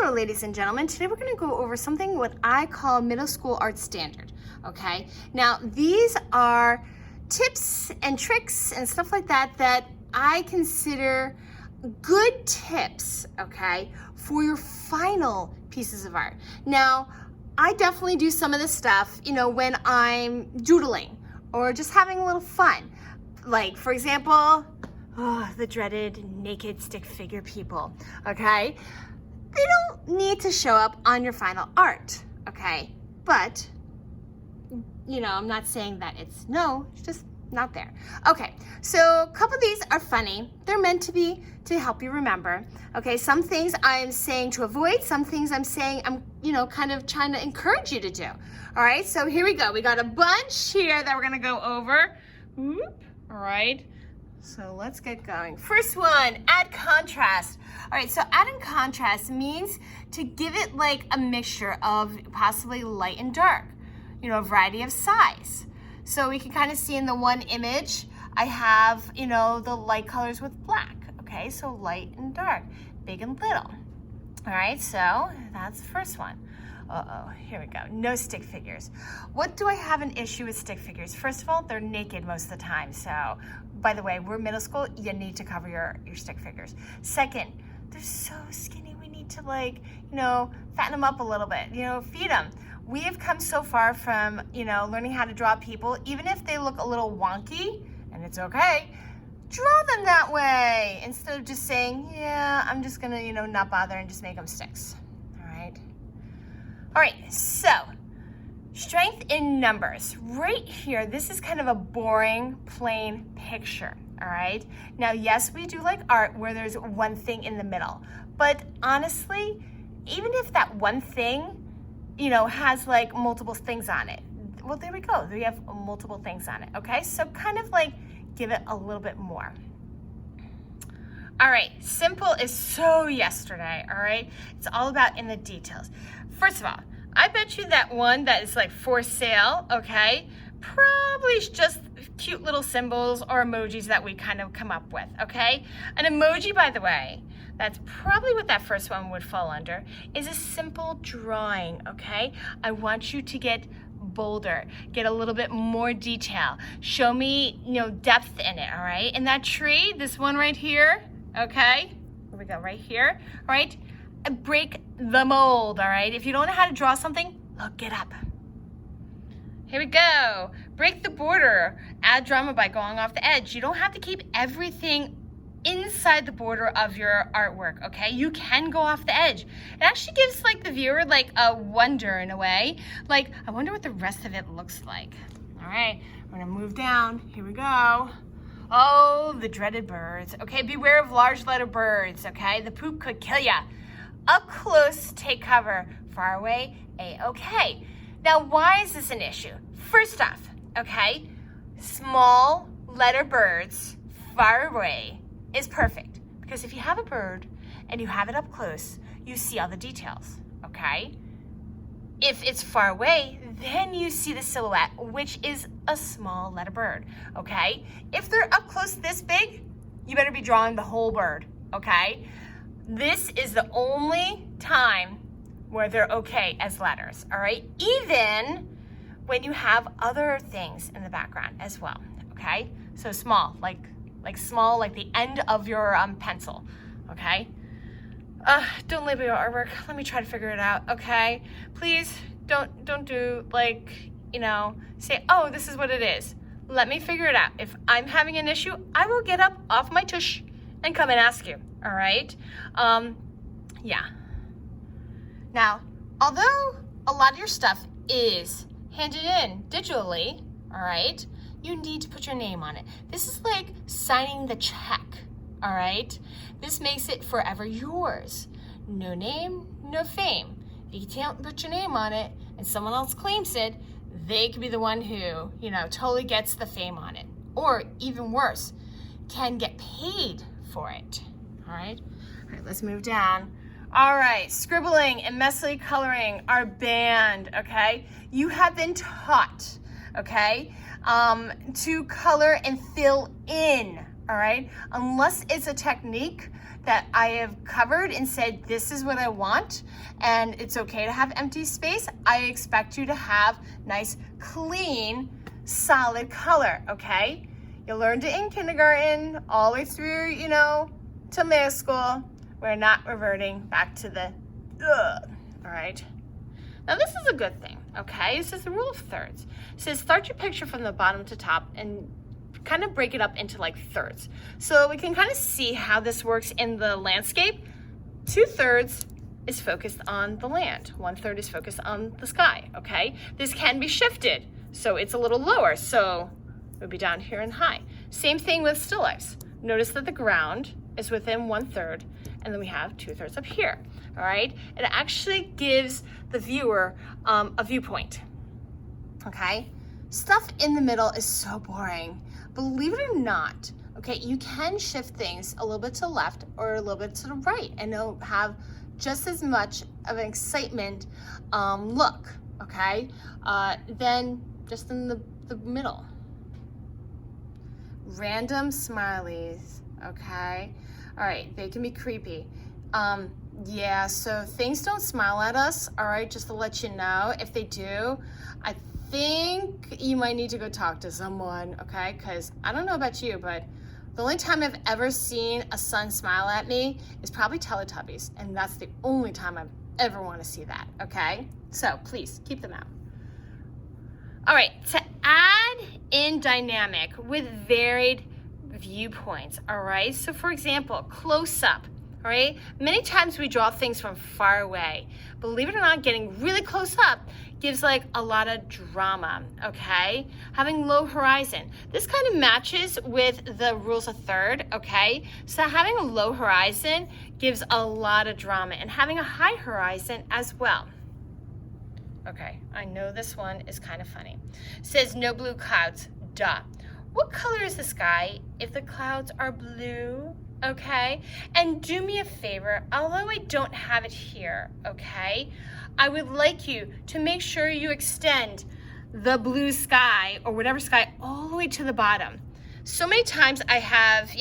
Hello, ladies and gentlemen. Today we're going to go over something what I call middle school art standard, okay? Now, these are tips and tricks and stuff like that that I consider good tips, okay, for your final pieces of art. Now, I definitely do some of this stuff, when I'm doodling or just having a little fun. Like, for example, the dreaded naked stick figure people, okay? They don't need to show up on your final art, okay? But, I'm not saying that it's just not there. Okay, so a couple of these are funny. They're meant to be to help you remember. Okay, some things I'm saying to avoid, some things I'm saying I'm, kind of trying to encourage you to do. All right, so here we go. We got a bunch here that we're gonna go over. Whoop. All right, so let's get going. First one, add contrast. All right, so adding contrast means to give it like a mixture of possibly light and dark, a variety of size. So we can kind of see in the one image, I have, the light colors with black. Okay, so light and dark, big and little. All right, so that's the first one. Here we go, no stick figures. What do I have an issue with stick figures? First of all, they're naked most of the time. So, by the way, we're middle school, you need to cover your stick figures. Second, they're so skinny, we need to fatten them up a little bit, feed them. We have come so far from, learning how to draw people, even if they look a little wonky, and it's okay, draw them that way, instead of just saying, yeah, I'm just gonna, not bother and just make them sticks, all right? All right, so, strength in numbers. Right here, this is kind of a boring, plain picture, all right? Now, yes, we do like art where there's one thing in the middle, but honestly, even if that one thing, has like multiple things on it, well, there we go. We have multiple things on it, okay? So kind of like give it a little bit more. All right, simple is so yesterday, all right? It's all about in the details. First of all, I bet you that one that is like for sale, okay, probably is just cute little symbols or emojis that we kind of come up with, okay? An emoji, by the way, that's probably what that first one would fall under, is a simple drawing, okay? I want you to get bolder, get a little bit more detail. Show me, depth in it, all right? And that tree, this one right here, okay? Here we go, right here, all right? Break the mold, all right? If you don't know how to draw something, look it up. Here we go. Break the border. Add drama by going off the edge. You don't have to keep everything inside the border of your artwork, okay? You can go off the edge. It actually gives the viewer a wonder in a way. Like, I wonder what the rest of it looks like. All right, we're gonna move down. Here we go. Oh, the dreaded birds. Okay, beware of large letter birds, okay? The poop could kill ya. Up close, take cover. Far away, A-okay. Now, why is this an issue? First off, okay, small letter birds far away is perfect, because if you have a bird and you have it up close, you see all the details, okay? If it's far away, then you see the silhouette, which is a small letter bird, okay? If they're up close this big, you better be drawing the whole bird, okay? This is the only time where they're okay as letters, all right? Even when you have other things in the background as well, okay? So small, like small, like the end of your pencil, okay? Don't label your artwork. Let me try to figure it out, okay? Please don't do say, oh, this is what it is. Let me figure it out. If I'm having an issue, I will get up off my tush and come and ask you, all right? Yeah. Now, although a lot of your stuff is handed in digitally, all right, you need to put your name on it. This is like signing the check, all right? This makes it forever yours. No name, no fame. If you can't put your name on it and someone else claims it, they could be the one who, totally gets the fame on it. Or even worse, can get paid for it, all right? All right, let's move down. All right, scribbling and messy coloring are banned, okay? You have been taught, okay, to color and fill in, all right? Unless it's a technique that I have covered and said, this is what I want, and it's okay to have empty space, I expect you to have nice, clean, solid color, okay? You learned it in kindergarten, all the way through, to middle school. We're not reverting back to the all right? Now this is a good thing, okay? It says the rule of thirds. It says start your picture from the bottom to top and kind of break it up into like thirds. So we can kind of see how this works in the landscape. 2/3 is focused on the land. 1/3 is focused on the sky, okay? This can be shifted, so it's a little lower, so it would be down here and high. Same thing with still lifes. Notice that the ground is within 1/3, and then we have 2/3 up here, all right? It actually gives the viewer a viewpoint, okay? Stuff in the middle is so boring. Believe it or not, okay, you can shift things a little bit to the left or a little bit to the right, and it'll have just as much of an excitement look, okay, than just in the middle. Random smileys, okay? All right, they can be creepy. Yeah, so things don't smile at us, all right, just to let you know. If they do, I think you might need to go talk to someone, okay? Because I don't know about you, but the only time I've ever seen a sun smile at me is probably Teletubbies, and that's the only time I ever want to see that, okay? So please, keep them out. All right, to add in dynamic with varied viewpoints, all right? So for example, close up, all right? Many times we draw things from far away. Believe it or not, getting really close up gives like a lot of drama, okay? Having low horizon. This kind of matches with the rules of third, okay? So having a low horizon gives a lot of drama, and having a high horizon as well. Okay, I know this one is kind of funny. It says no blue clouds, duh. What color is the sky if the clouds are blue? Okay, and do me a favor, although I don't have it here, okay, I would like you to make sure you extend the blue sky or whatever sky all the way to the bottom. So many times I have,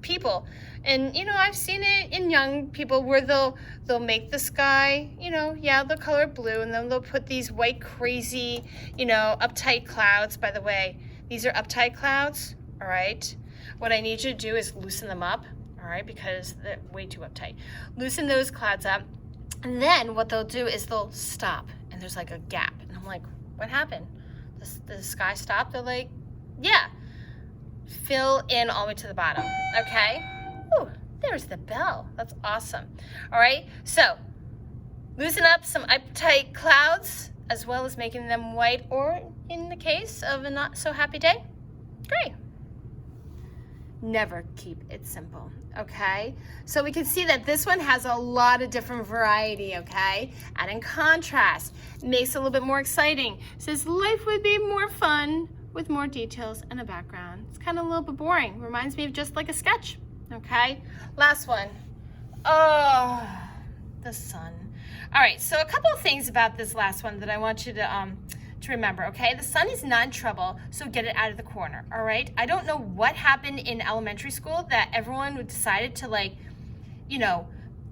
people, and I've seen it in young people where they'll make the sky, they'll color it blue, and then they'll put these white crazy, uptight clouds. By the way, these are uptight clouds, all right? What I need you to do is loosen them up, all right, because they're way too uptight. Loosen those clouds up, and then what they'll do is they'll stop, and there's like a gap, and I'm like, what happened? The sky stopped? They're like, yeah. Fill in all the way to the bottom, okay? Ooh, there's the bell. That's awesome. All right, so loosen up some uptight clouds as well as making them white, or in the case of a not so happy day, gray. Never keep it simple, okay? So we can see that this one has a lot of different variety, okay? Adding contrast makes it a little bit more exciting. It says life would be more fun with more details and a background. It's kind of a little bit boring. Reminds me of just like a sketch, okay? Last one. Oh, the sun. All right, so a couple of things about this last one that I want you to remember, okay? The sun is not in trouble, so get it out of the corner, all right? I don't know what happened in elementary school that everyone decided to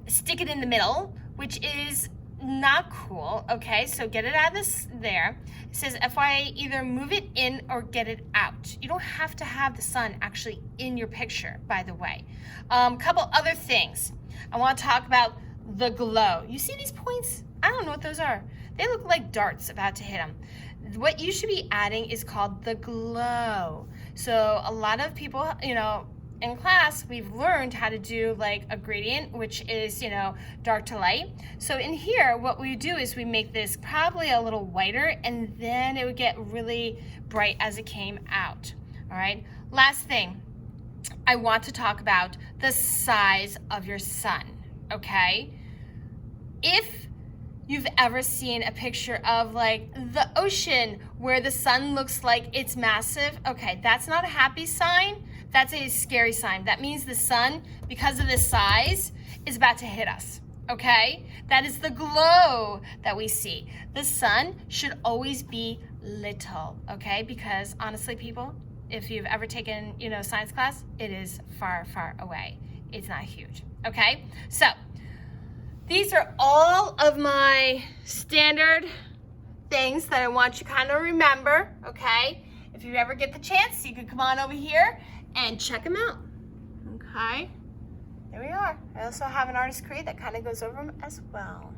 stick it in the middle, which is not cool, okay? So get it out of this there. It says FYI, either move it in or get it out. You don't have to have the sun actually in your picture, by the way. Couple other things. I want to talk about the glow. You see these points? I don't know what those are. They look like darts about to hit them. What you should be adding is called the glow. So a lot of people, in class, we've learned how to do like a gradient, which is, dark to light. So in here, what we do is we make this probably a little whiter, and then it would get really bright as it came out. All right. Last thing, I want to talk about the size of your sun. Okay. If you've ever seen a picture of like the ocean where the sun looks like it's massive, okay, that's not a happy sign. That's a scary sign. That means the sun, because of this size, is about to hit us, okay? That is the glow that we see. The sun should always be little, okay? Because honestly, people, if you've ever taken, science class, it is far, far away. It's not huge, okay? So these are all of my standard things that I want you to kind of remember, okay? If you ever get the chance, you can come on over here and check them out, okay? There we are. I also have an artist create that kind of goes over them as well.